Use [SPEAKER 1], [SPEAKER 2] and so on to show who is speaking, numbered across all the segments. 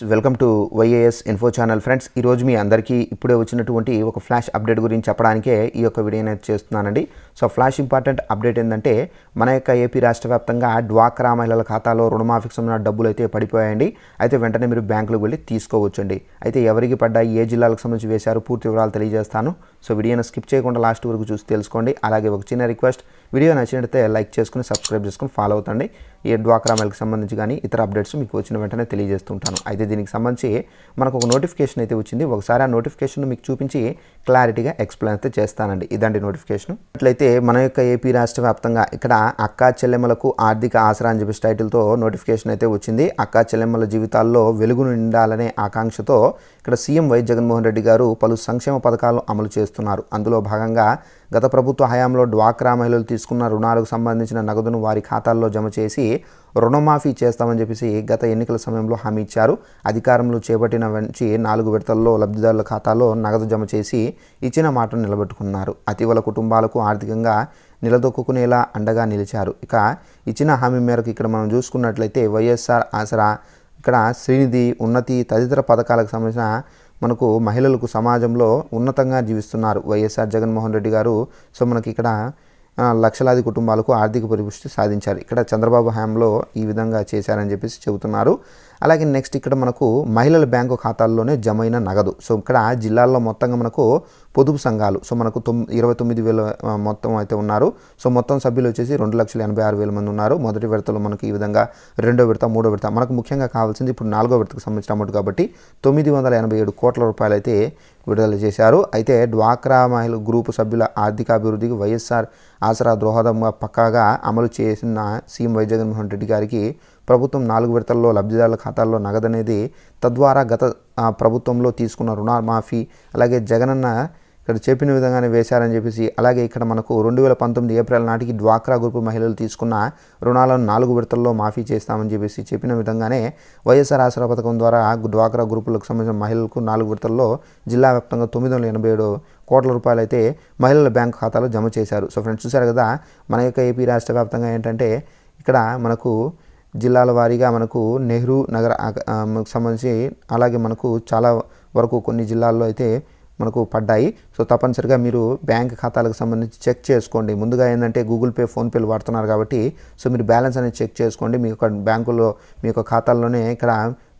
[SPEAKER 1] Welcome to YAS info channel friends. ఈరోజు మీ అందరికీ ఇప్పుడే వచ్చినటువంటి ఒక ఫ్లాష్ అప్డేట్ గురించి చెప్పడానికే ఈ యొక్క వీడియోని అయితే చేస్తున్నానండి. సో ఫ్లాష్ ఇంపార్టెంట్ అప్డేట్ ఏంటంటే మన యొక్క ఏపీ రాష్ట్ర వ్యాప్తంగా డ్వాక్రా మహిళల ఖాతాలో రుణమాఫీకి సంబంధించిన డబ్బులు అయితే పడిపోయాయండి. అయితే వెంటనే మీరు బ్యాంకులకు వెళ్ళి తీసుకోవచ్చండి. అయితే ఎవరికి పడ్డాయి, ఏ జిల్లాలకు సంబంధించి వేశారు, పూర్తి వివరాలు తెలియజేస్తాను. సో వీడియోని స్కిప్ చేయకుండా లాస్ట్ వరకు చూసి తెలుసుకోండి. అలాగే ఒక చిన్న రిక్వెస్ట్, వీడియో నచ్చినట్లయితే లైక్ చేసుకుని సబ్స్క్రైబ్ చేసుకుని ఫాలో అవుతండి. ఈ డ్వాక్రా మహిళలకు సంబంధించి కానీ ఇతర అప్డేట్స్ మీకు వచ్చిన వెంటనే తెలియజేస్తుంటాను. అయితే దీనికి సంబంధించి మనకు ఒక నోటిఫికేషన్ అయితే వచ్చింది. ఒకసారి ఆ నోటిఫికేషన్ మీకు చూపించి క్లారిటీగా ఎక్స్ప్లెయిన్ అయితే చేస్తానండి. ఇదండి నోటిఫికేషన్. అట్లయితే మన యొక్క ఏపీ రాష్ట్ర వ్యాప్తంగా ఇక్కడ అక్కా చెల్లెమ్మలకు ఆర్థిక ఆసరా అని చెప్పి టైటిల్తో నోటిఫికేషన్ అయితే వచ్చింది. అక్కా చెల్లెమ్మల జీవితాల్లో వెలుగును నిండాలనే ఆకాంక్షతో ఇక్కడ సీఎం వైఎస్ జగన్మోహన్ రెడ్డి గారు పలు సంక్షేమ పథకాలను అమలు చేస్తున్నారు. అందులో భాగంగా గత ప్రభుత్వ హయాంలో డ్వాక్రా మహిళలు తీసుకున్న రుణాలకు సంబంధించిన నగదును వారి ఖాతాల్లో జమ చేసి రుణమాఫీ చేస్తామని చెప్పేసి గత ఎన్నికల సమయంలో హామీ ఇచ్చారు. అధికారంలో చేపట్టిన నుంచి 4 విడతల్లో లబ్ధిదారుల ఖాతాలో నగదు జమ చేసి ఇచ్చిన మాటను నిలబెట్టుకున్నారు. అతివల కుటుంబాలకు ఆర్థికంగా నిలదొక్కునేలా అండగా నిలిచారు. ఇక ఇచ్చిన హామీ మేరకు ఇక్కడ మనం చూసుకున్నట్లయితే వైఎస్ఆర్ ఆసరా, ఇక్కడ శ్రీనిధి, ఉన్నతి తదితర పథకాలకు సంబంధించిన మనకు మహిళలకు సమాజంలో ఉన్నతంగా జీవిస్తున్నారు వైఎస్ఆర్ జగన్మోహన్ రెడ్డి గారు. సో మనకి ఇక్కడ లక్షలాది కుటుంబాలకు ఆర్థిక పరిపుష్టి సాధించారు. ఇక్కడ చంద్రబాబు హయాంలో ఈ విధంగా చేశారని చెప్పేసి చెబుతున్నారు. అలాగే నెక్స్ట్ ఇక్కడ మనకు మహిళల బ్యాంకు ఖాతాల్లోనే జమైన నగదు. సో ఇక్కడ జిల్లాల్లో మొత్తంగా మనకు పొదుపు సంఘాలు, సో మనకు 29,000 మొత్తం అయితే ఉన్నారు. సో మొత్తం సభ్యులు వచ్చేసి 2,86,000 మంది ఉన్నారు. మొదటి విడతలో మనకు ఈ విధంగా, రెండో విడత, మూడో విడత, మనకు ముఖ్యంగా కావాల్సింది ఇప్పుడు 4వ విడతకు సంబంధించిన అమౌంట్ కాబట్టి 987 కోట్ల రూపాయలు అయితే విడుదల చేశారు. అయితే డ్వాక్రా మహిళ గ్రూపు సభ్యుల ఆర్థికాభివృద్ధికి వైఎస్ఆర్ ఆసరా దోహదంగా పక్కాగా అమలు చేసిన సీఎం వైఎస్ జగన్మోహన్ రెడ్డి గారికి ప్రభుత్వం 4 విడతల్లో లబ్ధిదారుల ఖాతాల్లో నగదనేది, తద్వారా గత ప్రభుత్వంలో తీసుకున్న రుణమాఫీ, అలాగే జగనన్న ఇక్కడ చెప్పిన విధంగానే వేశారని చెప్పేసి, అలాగే ఇక్కడ మనకు 2019 ఏప్రిల్ నాటికి డ్వాక్రా గ్రూపు మహిళలు తీసుకున్న రుణాలను 4 విడతల్లో మాఫీ చేస్తామని చెప్పేసి చెప్పిన విధంగానే వైఎస్ఆర్ ఆసరా పథకం ద్వారా డ్వాక్రా గ్రూపులకు సంబంధించిన మహిళలకు 4 విడతల్లో జిల్లా వ్యాప్తంగా 987 కోట్ల రూపాయలు అయితే మహిళల బ్యాంకు ఖాతాలో జమ చేశారు. సో ఫ్రెండ్స్, చూశారు కదా మన యొక్క ఏపీ రాష్ట్ర వ్యాప్తంగా ఏంటంటే ఇక్కడ మనకు జిల్లాల వారీగా మనకు నెహ్రూ నగర సంబంధించి, అలాగే మనకు చాలా వరకు కొన్ని జిల్లాల్లో అయితే మనకు పడ్డాయి. సో తప్పనిసరిగా మీరు బ్యాంక్ ఖాతాలకు సంబంధించి చెక్ చేసుకోండి. ముందుగా ఏంటంటే గూగుల్ పే, ఫోన్పేలు వాడుతున్నారు కాబట్టి సో మీరు బ్యాలెన్స్ అనేది చెక్ చేసుకోండి. మీ యొక్క బ్యాంకులో మీ యొక్క ఖాతాల్లోనే ఇక్కడ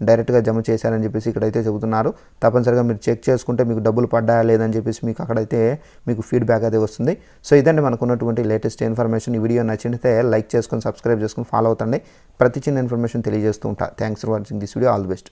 [SPEAKER 1] డైరెక్ట్గా జమ చేశారని చెప్పేసి ఇక్కడైతే చెబుతున్నారు. తప్పనిసరిగా మీరు చెక్ చేసుకుంటే మీకు డబ్బులు పడ్డాయా లేదని చెప్పేసి మీకు అక్కడైతే మీకు ఫీడ్బ్యాక్ అయితే వస్తుంది. సో ఇదండి మనకు ఉన్నటువంటి లేటెస్ట్ ఇన్ఫర్మేషన్. ఈ వీడియో నచ్చితే లైక్ చేసుకొని సబ్స్క్రైబ్ చేసుకొని ఫాలో అవుతండి. ప్రతి చిన్న ఇన్ఫర్మేషన్ తెలియజేస్తూ ఉంటా. Thanks for watching this video. All the best.